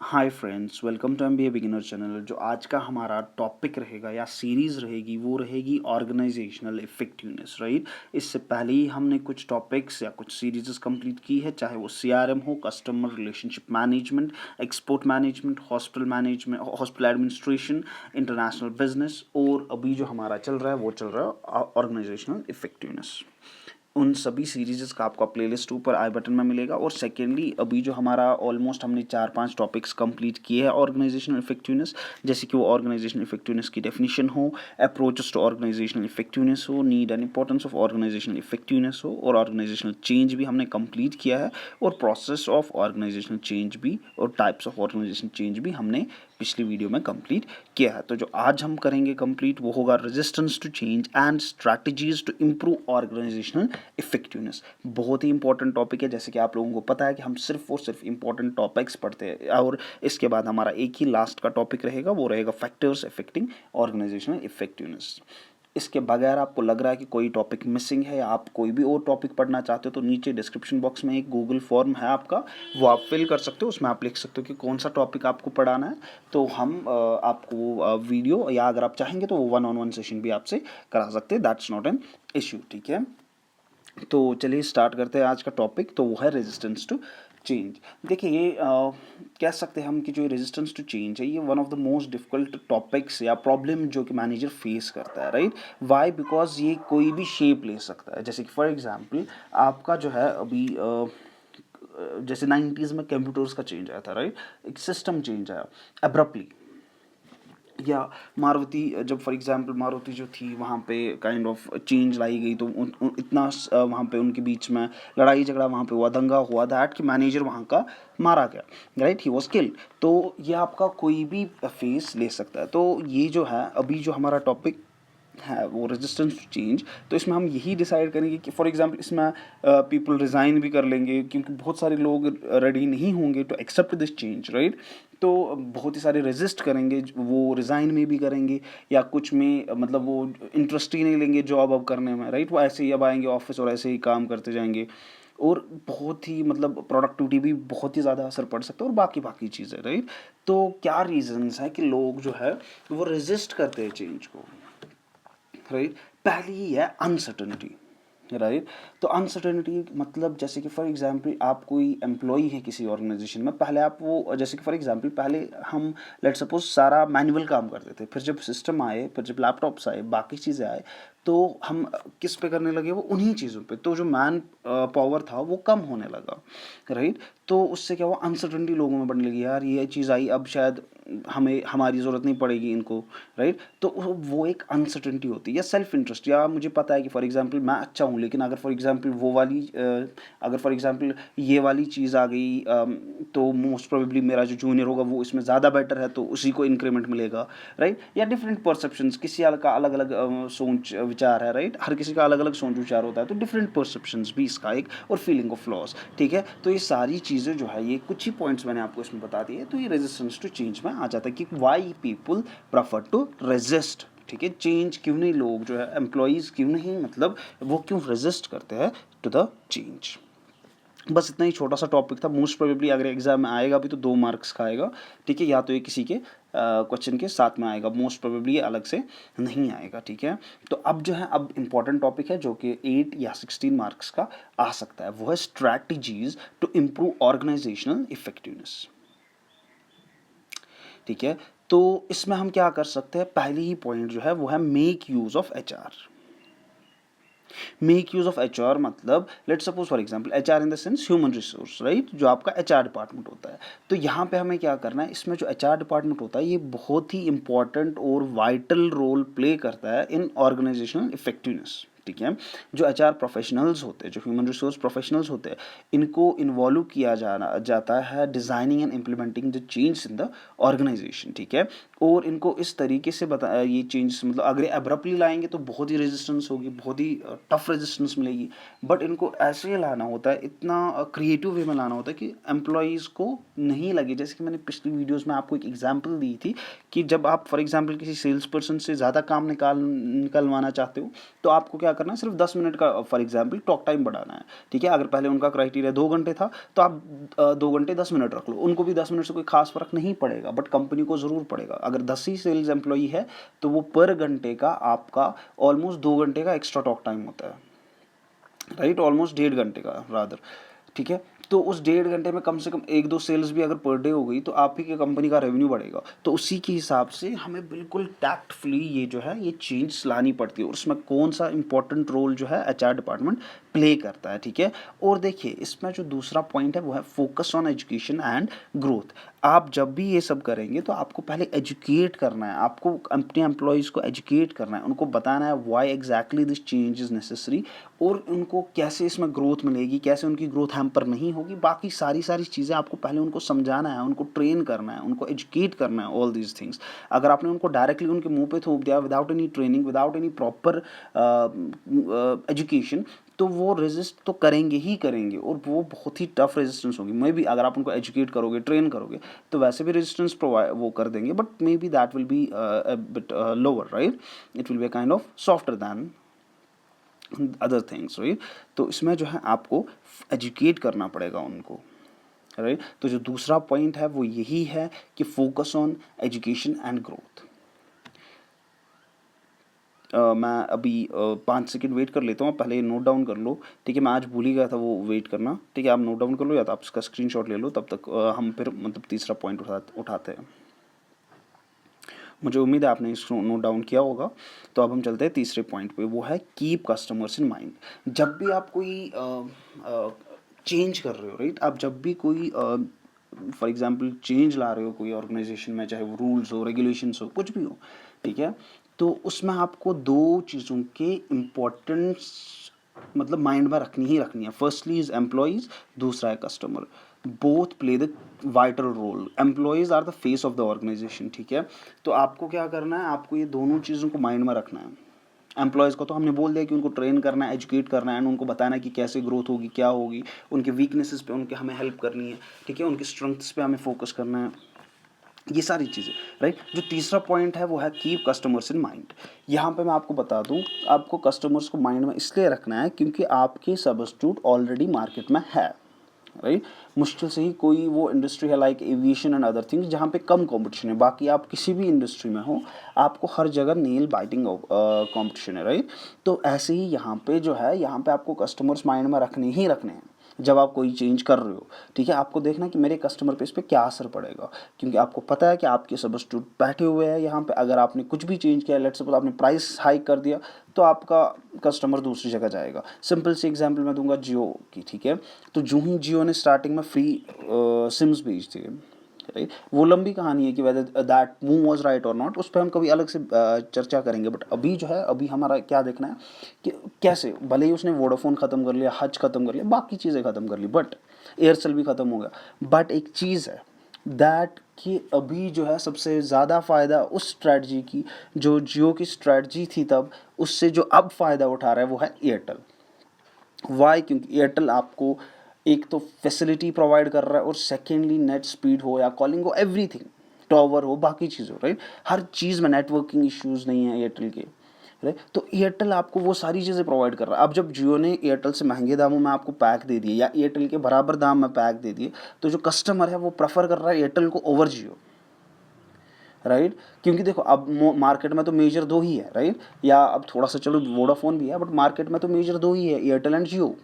Hi friends, welcome to MBA beginner channel. जो आज का हमारा टॉपिक रहेगा या सीरीज़ रहेगी वो रहेगी ऑर्गेनाइजेशनल इफेक्टिवनेस, राइट। इससे पहले ही हमने कुछ टॉपिक्स या कुछ सीरीज़ कंप्लीट की है, चाहे वो सीआरएम हो, customer relationship management, export management, hospital administration, international business, और अभी जो हमारा चल रहा है वो चल रहा है ऑर्गेनाइजेशनल इफेक्टिवनेस। उन सभी सीरीज़ का आपको प्लेलिस्ट ऊपर आई बटन में मिलेगा। और सेकेंडली अभी जो हमारा ऑलमोस्ट हमने 4-5 टॉपिक्स कंप्लीट किए हैं ऑर्गेनाइजेशनल इफेक्टिवनेस, जैसे कि वो ऑर्गेनाइजेशनल इफेक्टिवनेस की डेफिनेशन हो, अप्रोचेस टू ऑर्गेनाइजेशनल इफेक्टिवनेस हो, need and importance of organisational effectiveness हो, और ऑर्गेनाइजेशनल चेंज भी हमने कंप्लीट किया है, और प्रोसेस ऑफ ऑर्गेनाइजेशनल चेंज भी और टाइप्स ऑफ ऑर्गेनाइजेशनल चेंज भी हमने पिछली वीडियो में कंप्लीट किया है। तो जो आज हम करेंगे कंप्लीट वो होगा resistance to change and strategies to improve organisational effectiveness. बहुत ही इंपॉर्टेंट टॉपिक है, जैसे कि आप लोगों को पता है कि हम सिर्फ और सिर्फ इंपॉर्टेंट टॉपिक्स पढ़ते हैं, और इसके बाद हमारा एक ही लास्ट का टॉपिक रहेगा, वो रहेगा फैक्टर्स अफेक्टिंग ऑर्गेनाइजेशनल इफेक्टिवनेस। इसके बगैर आपको लग रहा है कि कोई टॉपिक मिसिंग है या आप कोई भी और टॉपिक पढ़ना चाहते हो, तो नीचे डिस्क्रिप्शन बॉक्स में एक गूगल फॉर्म है आपका, वो आप फिल कर सकते हो। उसमें आप लिख सकते हो कि कौन सा टॉपिक आपको पढ़ाना है, तो हम आपको वीडियो, या अगर आप चाहेंगे तो वो 1-on-1 सेशन भी आपसे करा सकते हैं। दैट्स नॉट एन इश्यू, ठीक है। तो चलिए स्टार्ट करते हैं आज का टॉपिक, तो वो है रेजिस्टेंस टू चेंज। देखिए ये कह सकते हैं हम कि जो रेजिस्टेंस टू चेंज है, ये one of the most difficult topics या प्रॉब्लम जो कि मैनेजर फेस करता है, राइट। वाई? बिकॉज ये कोई भी शेप ले सकता है। जैसे कि फॉर एग्जांपल आपका जो है अभी जैसे 90s में कंप्यूटर्स का चेंज आया था, राइट। एक सिस्टम चेंज आया अब्रप्टली, या मारुति, जब फॉर एग्जांपल मारुति जो थी वहाँ पे काइंड ऑफ चेंज लाई गई, तो इतना वहाँ पे उनके बीच में लड़ाई झगड़ा वहाँ पे हुआ, दंगा हुआ, दैट कि मैनेजर वहाँ का मारा गया, राइट, ही वाज किल्ड। तो ये आपका कोई भी फेस ले सकता है। तो ये जो है अभी जो हमारा टॉपिक है वो रेजिस्टेंस टू चेंज, तो इसमें हम यही डिसाइड करेंगे कि फॉर एग्जांपल इसमें पीपल रिज़ाइन भी कर लेंगे, क्योंकि बहुत सारे लोग रेडी नहीं होंगे to accept this change, right. तो बहुत ही सारे रेजिस्ट करेंगे, वो रिज़ाइन में भी करेंगे, या कुछ में मतलब वो इंटरेस्ट ही नहीं लेंगे जॉब अब करने में, राइट। वो ऐसे ही अब आएंगे ऑफिस और ऐसे ही काम करते जाएंगे, और बहुत ही मतलब प्रोडक्टिविटी भी बहुत ही ज़्यादा असर पड़ सकता है, और बाकी बाकी चीज़ें, राइट। तो क्या रीजंस है कि लोग जो है वो रेजिस्ट करते हैं चेंज को, राइट। पहली ही है अनसर्टनिटी, राइट। तो अनसर्टनिटी मतलब जैसे कि फॉर एग्जांपल आप कोई एम्प्लॉई है किसी ऑर्गेनाइजेशन में, पहले आप वो, जैसे कि फॉर एग्जांपल पहले हम लेट सपोज सारा मैनुअल काम करते थे, फिर जब सिस्टम आए, फिर जब लैपटॉप्स आए, बाकी चीज़ें आए, तो हम किस पे करने लगे, वो उन्हीं चीज़ों पे, तो जो मैन पावर था वो कम होने लगा, राइट। तो उससे क्या हुआ, अनसर्टनिटी लोगों में बढ़ने लगी, यार ये चीज़ आई, अब शायद हमें हमारी ज़रूरत नहीं पड़ेगी इनको, राइट। तो वो एक अनसर्टनिटी होती है, या सेल्फ इंटरेस्ट, या मुझे पता है कि फॉर एग्जांपल मैं अच्छा हूँ, लेकिन अगर फॉर एग्जांपल वो वाली अगर फॉर एग्जांपल ये वाली चीज़ आ गई, तो मोस्ट प्रोबेबली मेरा जो जूनियर होगा वो इसमें ज़्यादा बेटर है, तो उसी को इंक्रीमेंट मिलेगा, राइट। या डिफरेंट परसेप्शंस, किसी का अलग अलग सोच विचार है, राइट। हर किसी का अलग अलग सोच विचार होता है, तो डिफरेंट परसेप्शंस भी इसका एक, और फीलिंग ऑफ लॉस, ठीक है। तो ये सारी चीज़ें जो है, ये कुछ ही पॉइंट्स मैंने आपको इसमें बता दिए, तो ये रेजिस्टेंस टू चेंज में आ जाता है कि why people prefer to resist, ठीक है। चेंज क्यों नहीं, लोग जो है एम्प्लॉयज़ क्यों नहीं, मतलब वो क्यों रेजिस्ट करते हैं टू द चेंज। बस इतना ही छोटा सा टॉपिक था। मोस्ट प्रोबेबली अगर एग्जाम में आएगा भी तो 2 मार्क्स का आएगा, ठीक है, या तो ये किसी के क्वेश्चन के साथ में आएगा, मोस्ट प्रोबेबली ये अलग से नहीं आएगा, ठीक है। तो अब जो है, अब इंपॉर्टेंट टॉपिक है जो कि 8 या 16 मार्क्स का आ सकता है, वो है strategies to improve organisational effectiveness, ठीक है। तो इसमें हम क्या कर सकते हैं, पहली ही पॉइंट जो है वो है make use of HR. Make use of HR मतलब let suppose for example HR in the sense human resource, right, जो आपका एचआर डिपार्टमेंट होता है। तो यहाँ पे हमें क्या करना है, इसमें जो एचआर डिपार्टमेंट होता है ये बहुत ही इंपॉर्टेंट और वाइटल रोल प्ले करता है इन ऑर्गेनाइजेशनल इफेक्टिवनेस, ठीक है। जो एचआर प्रोफेशनल्स होते हैं, जो ह्यूमन रिसोर्स प्रोफेशनल्स होते हैं, इनको इन्वॉल्व किया जाता है designing and implementing the change in the organisation, ठीक है। और इनको इस तरीके से ये चेंज, मतलब अगर एब्रप्टली लाएंगे तो बहुत ही रेजिस्टेंस होगी, बहुत ही टफ रेजिस्टेंस मिलेगी, बट इनको ऐसे लाना होता है, इतना क्रिएटिव वे में लाना होता है कि एम्प्लॉयज़ को नहीं लगे। जैसे कि मैंने पिछली वीडियोस में आपको एक एग्जांपल दी थी कि जब आप फॉर एग्जांपल किसी सेल्स पर्सन से ज़्यादा काम निकलवाना चाहते हो, तो आपको क्या क्या करना है, सिर्फ 10 मिनट का फॉर एग्जांपल टॉक टाइम बढ़ाना है, ठीक है। अगर पहले उनका क्राइटेरिया 2 घंटे था तो आप 2 घंटे 10 मिनट रख लो, उनको भी 10 मिनट से कोई खास फर्क नहीं पड़ेगा, बट कंपनी को ज़रूर पड़ेगा। अगर 10 ही सेल्स एम्प्लॉई है तो वो पर घंटे का आपका ऑलमोस्ट 2 घंटे का एक्स्ट्रा टॉक टाइम होता है, राइट, ऑलमोस्ट 1.5 घंटे का रादर, ठीक है। तो उस 1.5 घंटे में कम से कम 1-2 सेल्स भी अगर पर डे हो गई तो आप ही के कंपनी का रेवेन्यू बढ़ेगा। तो उसी के हिसाब से हमें बिल्कुल टैक्टफुली ये जो है ये चेंज लानी पड़ती है, और उसमें कौन सा इंपॉर्टेंट रोल जो है एचआर डिपार्टमेंट प्ले करता है, ठीक है। और देखिए इसमें जो दूसरा पॉइंट है वो है focus on education and growth. आप जब भी ये सब करेंगे तो आपको पहले एजुकेट करना है, आपको अपने एम्प्लॉयज़ को एजुकेट करना है, उनको बताना है why exactly this change is necessary, और उनको कैसे इसमें ग्रोथ मिलेगी, कैसे उनकी ग्रोथ हैम्पर नहीं होगी। बाकी सारी चीज़ें आपको पहले उनको समझाना है, उनको ट्रेन करना है, उनको एजुकेट करना है, ऑल दीज थिंग्स। अगर आपने उनको डायरेक्टली उनके मुंह पे थोप दिया without any training, without any proper education, तो वो रेजिस्ट तो करेंगे ही करेंगे, और वो बहुत ही टफ रेजिस्टेंस होगी। मे बी अगर आप उनको एजुकेट करोगे, ट्रेन करोगे, तो वैसे भी रेजिस्टेंस प्रोवाइड वो कर देंगे, but may be that will be bit lower, right, it will be kind of softer than other things, right. तो इसमें जो है आपको एजुकेट करना पड़ेगा उनको, राइट। तो जो दूसरा पॉइंट है वो यही है कि focus on education and growth. मैं अभी 5 सेकंड वेट कर लेता हूँ, पहले नोट डाउन कर लो, ठीक है। मैं आज भूल ही गया था वो वेट करना, ठीक है। आप नोट डाउन कर लो या तो आप इसका स्क्रीनशॉट ले लो, तब तक हम फिर मतलब तीसरा पॉइंट उठाते हैं। मुझे उम्मीद है आपने इसको नोट डाउन किया होगा। तो अब हम चलते हैं तीसरे पॉइंट पे, वो है कीप कस्टमर्स इन माइंड। जब भी आप कोई चेंज कर रहे हो, राइट, आप जब भी कोई फॉर एग्जांपल चेंज ला रहे हो कोई ऑर्गेनाइजेशन में, चाहे वो रूल्स हो, रेगुलेशंस हो, कुछ भी हो, ठीक है, तो उसमें आपको 2 चीज़ों के इम्पोर्टेंस मतलब माइंड में रखनी ही रखनी है। फर्स्टली इज एम्प्लॉयज़, दूसरा है customer. Both play the vital role. Employees are the face of the organisation, ठीक है। तो आपको क्या करना है, आपको ये दोनों चीज़ों को माइंड में रखना है। एम्प्लॉयज़ को तो हमने बोल दिया कि उनको ट्रेन करना है, एजुकेट करना है, एंड उनको बताना है कि कैसे ग्रोथ होगी, क्या होगी, उनके वीकनेसेस पे उनके हमें हेल्प करनी है, ठीक है, उनकी स्ट्रेंथ्स पे हमें फोकस करना है, ये सारी चीज़ें, राइट। जो तीसरा पॉइंट है वो है कीप कस्टमर्स इन माइंड। यहाँ पे मैं आपको बता दूँ, आपको कस्टमर्स को माइंड में इसलिए रखना है क्योंकि आपके सब्स्टिट्यूट ऑलरेडी मार्केट में है, राइट। मुश्किल से ही कोई वो इंडस्ट्री है like aviation and other things जहाँ पे कम कंपटीशन है। बाकी आप किसी भी इंडस्ट्री में हो, आपको हर जगह नेल बाइटिंग कंपटीशन है, राइट। तो ऐसे ही यहाँ पे जो है, यहाँ पे आपको कस्टमर्स माइंड में रखने ही रखने हैं जब आप कोई चेंज कर रहे हो, ठीक है। आपको देखना कि मेरे कस्टमर पे इस पर क्या असर पड़ेगा, क्योंकि आपको पता है कि आपके सब्स्टिट्यूट बैठे हुए हैं यहाँ पे। अगर आपने कुछ भी चेंज किया, लेट्स सपोज आपने प्राइस हाइक कर दिया, तो आपका कस्टमर दूसरी जगह जाएगा। सिंपल सी एग्जांपल मैं दूंगा जियो की, ठीक है। तो जो ही जियो ने स्टार्टिंग में फ्री सिम्स भेज दिए, राइट, वो लंबी कहानी है कि whether that move was right और नॉट, उस पर हम कभी अलग से चर्चा करेंगे। बट अभी जो है, अभी हमारा क्या देखना है कि कैसे, भले ही उसने वोडाफोन ख़त्म कर लिया, हज ख़त्म कर लिया, बाकी चीज़ें ख़त्म कर ली, बट एयरसेल भी ख़त्म हो गया, बट एक चीज़ है दैट कि अभी जो है सबसे ज़्यादा फ़ायदा उस स्ट्रैटी की जो जियो की स्ट्रैटी थी तब, उससे जो अब फ़ायदा उठा रहा है वो है एयरटेल। वाई? क्योंकि एयरटेल आपको एक तो फैसिलिटी प्रोवाइड कर रहा है, और सेकेंडली नेट स्पीड हो या कॉलिंग हो, एवरीथिंग, टॉवर हो, बाकी चीज़ हो, राइट, हर चीज़ में नेटवर्किंग इश्यूज़ नहीं है एयरटेल के, राइट। तो एयरटेल आपको वो सारी चीज़ें प्रोवाइड कर रहा है। अब जब जियो ने एयरटेल से महंगे दामों में आपको पैक दे दिए या एयरटेल के बराबर दाम में पैक दे दिए, तो जो कस्टमर है वो प्रेफर कर रहा है एयरटेल को ओवर जियो, राइट। क्योंकि देखो अब मार्केट में तो मेजर 2 ही है, राइट, या अब थोड़ा सा चलो वोडाफोन भी है, बट मार्केट में तो मेजर 2 ही है, एयरटेल एंड जियो,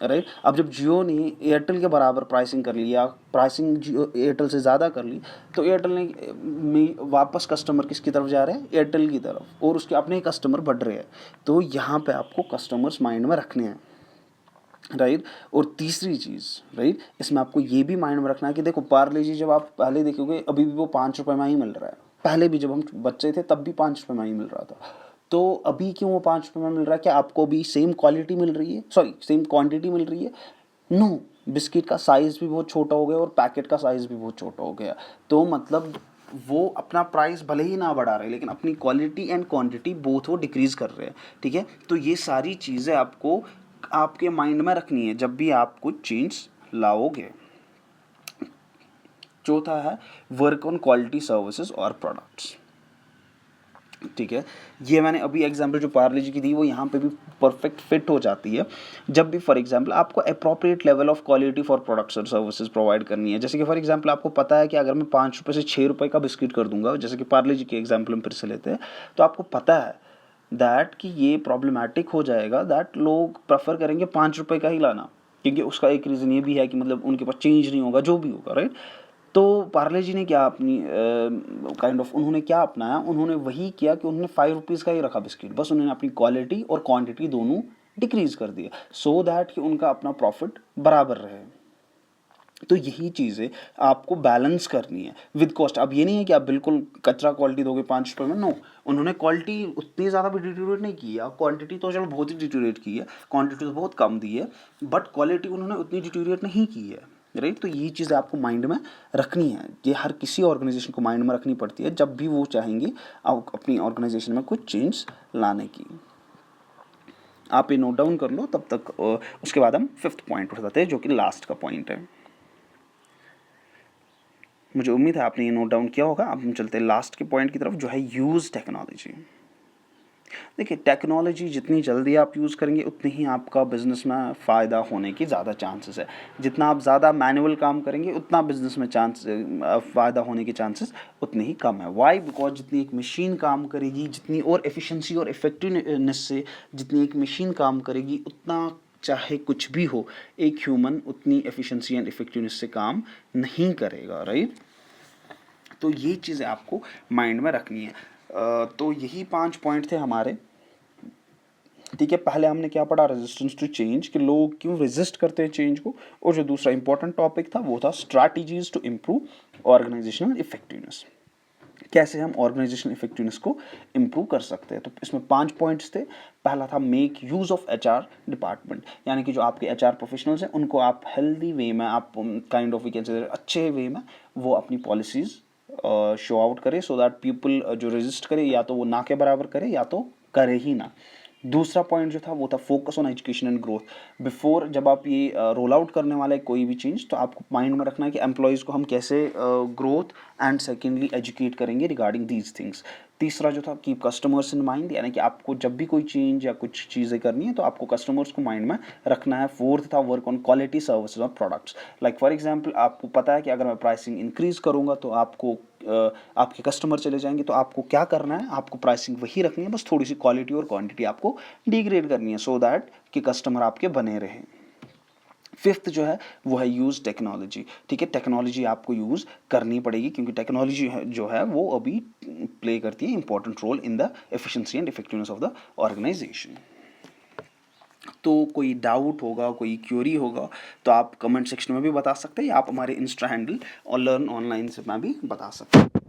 राइट। अब जब जियो ने एयरटेल के बराबर प्राइसिंग कर ली या प्राइसिंग जियो एयरटेल से ज़्यादा कर ली, तो एयरटेल ने वापस कस्टमर किसकी तरफ जा रहे हैं, एयरटेल की तरफ, और उसके अपने कस्टमर बढ़ रहे हैं। तो यहाँ पे आपको कस्टमर्स माइंड में रखने हैं, राइट। और तीसरी चीज़, राइट, इसमें आपको ये भी माइंड में रखना है कि देखो पार्ले जी जब आप पहले देखोगे अभी भी वो 5 रुपये में ही मिल रहा है, पहले भी जब हम बच्चे थे तब भी 5 रुपये में ही मिल रहा था। तो अभी क्यों वो 5 रुपये में मिल रहा है? क्या आपको भी सेम क्वालिटी मिल रही है, सॉरी सेम क्वांटिटी मिल रही है? नो, बिस्किट का साइज़ भी बहुत छोटा हो गया और पैकेट का साइज़ भी बहुत छोटा हो गया। तो मतलब वो अपना प्राइस भले ही ना बढ़ा रहे, लेकिन अपनी क्वालिटी एंड क्वांटिटी बोथ वो डिक्रीज़ कर रहे हैं, ठीक है। तो ये सारी चीज़ें आपको आपके माइंड में रखनी है जब भी आप कुछ चेंज लाओगे। चौथा है वर्क ऑन क्वालिटी सर्विसेज और प्रोडक्ट्स। ठीक है, ये मैंने अभी एग्जांपल जो पार्ले जी की दी वो यहाँ पे भी परफेक्ट फिट हो जाती है। जब भी फॉर एग्जांपल आपको appropriate level of quality for products और सर्विसेज प्रोवाइड करनी है, जैसे कि फॉर एग्जांपल आपको पता है कि अगर मैं 5 रुपये से 6 रुपये का बिस्किट कर दूंगा, जैसे कि पार्ले जी के एग्जाम्पल हम फिर से लेते हैं, तो आपको पता है दैट कि ये प्रॉब्लमेटिक हो जाएगा, दैट लोग प्रेफर करेंगे 5 रुपये का ही लाना, क्योंकि उसका एक रीज़न ये भी है कि मतलब उनके पास चेंज नहीं होगा, जो भी होगा, राइट। तो पार्ले जी ने क्या अपनी काइंड ऑफ उन्होंने क्या अपनाया, उन्होंने वही किया कि उन्होंने 5 रुपीज़ का ही रखा बिस्किट, बस उन्होंने अपनी क्वालिटी और क्वांटिटी दोनों डिक्रीज कर दिया, सो दैट कि उनका अपना प्रॉफिट बराबर रहे। तो यही चीज़ें आपको बैलेंस करनी है विद कॉस्ट। अब ये नहीं है कि आप बिल्कुल कचरा क्वालिटी दोगे 5 रुपये में, नो, उन्होंने क्वालिटी उतनी ज़्यादा भी डिटोरेट नहीं की है, क्वांटिटी तो चलो बहुत ही डिटोरेट की है, क्वांटिटी तो बहुत कम दी है, बट क्वालिटी उन्होंने उतनी डिटोरेट नहीं की है, राइट। तो ये चीज़ आपको माइंड में रखनी है, ये हर किसी ऑर्गेनाइजेशन को माइंड में रखनी पड़ती है जब भी वो चाहेंगे अपनी ऑर्गेनाइजेशन में कुछ चेंज लाने की। आप ये नोट डाउन कर लो तब तक, उसके बाद हम 5th पॉइंट उठ जाते हैं जो कि लास्ट का पॉइंट है। मुझे उम्मीद है आपने ये नोट डाउन किया होगा। अब हम चलते हैं लास्ट के पॉइंट की तरफ जो है यूज़ टेक्नोलॉजी। देखिए, टेक्नोलॉजी जितनी जल्दी आप यूज़ करेंगे उतनी ही आपका बिज़नेस में फ़ायदा होने की ज़्यादा चांसेस है। जितना आप ज़्यादा मैनुअल काम करेंगे उतना बिज़नेस में फ़ायदा होने के चांसेस उतने ही कम है। वाई? बिकॉज जितनी एक मशीन काम करेगी, जितनी और एफिशिएंसी और इफेक्टिवनेस से जितनी एक मशीन काम करेगी, उतना चाहे कुछ भी हो, एक ह्यूमन उतनी एफिशिएंसी एंड इफेक्टिवनेस से काम नहीं करेगा, राइट। तो ये चीज़ें आपको माइंड में रखनी है। तो यही 5 पॉइंट थे हमारे, ठीक है। पहले हमने क्या पढ़ा, रेजिस्टेंस टू चेंज, कि लोग क्यों रेजिस्ट करते हैं चेंज को, और जो दूसरा इंपॉर्टेंट टॉपिक था वो था strategies to improve organisational effectiveness, कैसे हम ऑर्गेनाइजेशनल इफेक्टिवनेस को इम्प्रूव कर सकते हैं। तो इसमें 5 पॉइंट्स थे। पहला था make use of HR department, यानी कि जो आपके एचआर प्रोफेशनल्स हैं उनको आप हेल्दी वे में, आप kind of we can say अच्छे वे में वो अपनी पॉलिसीज़ शो आउट करे, सो दैट पीपल जो रजिस्ट करे या तो वो ना के बराबर करे या तो करे ही ना। दूसरा पॉइंट जो था वो था focus on education and growth. Before जब आप ये रोल आउट करने वाले कोई भी चेंज, तो आपको माइंड में रखना है कि एम्प्लॉयज़ को हम कैसे ग्रोथ एंड सेकेंडली एजुकेट करेंगे रिगार्डिंग दीज थिंग्स। तीसरा जो था कीप कस्टमर्स इन माइंड, यानी कि आपको जब भी कोई चेंज या कुछ चीज़ें करनी है तो आपको कस्टमर्स को माइंड में रखना है। फोर्थ था वर्क ऑन क्वालिटी सर्विसेज और प्रोडक्ट्स। लाइक फॉर एग्जांपल आपको पता है कि अगर मैं प्राइसिंग इंक्रीज़ करूँगा तो आपको आपके कस्टमर चले जाएंगे, तो आपको क्या करना है, आपको प्राइसिंग वही रखनी है, बस थोड़ी सी क्वालिटी और क्वांटिटी आपको डिग्रेड करनी है, सो दैट कि कस्टमर आपके बने रहें। 5th जो है वो है यूज़ टेक्नोलॉजी, ठीक है। टेक्नोलॉजी आपको यूज़ करनी पड़ेगी क्योंकि टेक्नोलॉजी जो है वो अभी प्ले करती है important role in the efficiency and effectiveness of the organisation. तो कोई डाउट होगा, कोई क्यूरी होगा तो आप कमेंट सेक्शन में भी बता सकते हैं, या आप हमारे इंस्टा हैंडल और लर्न ऑनलाइन से मैं भी बता सकते हैं।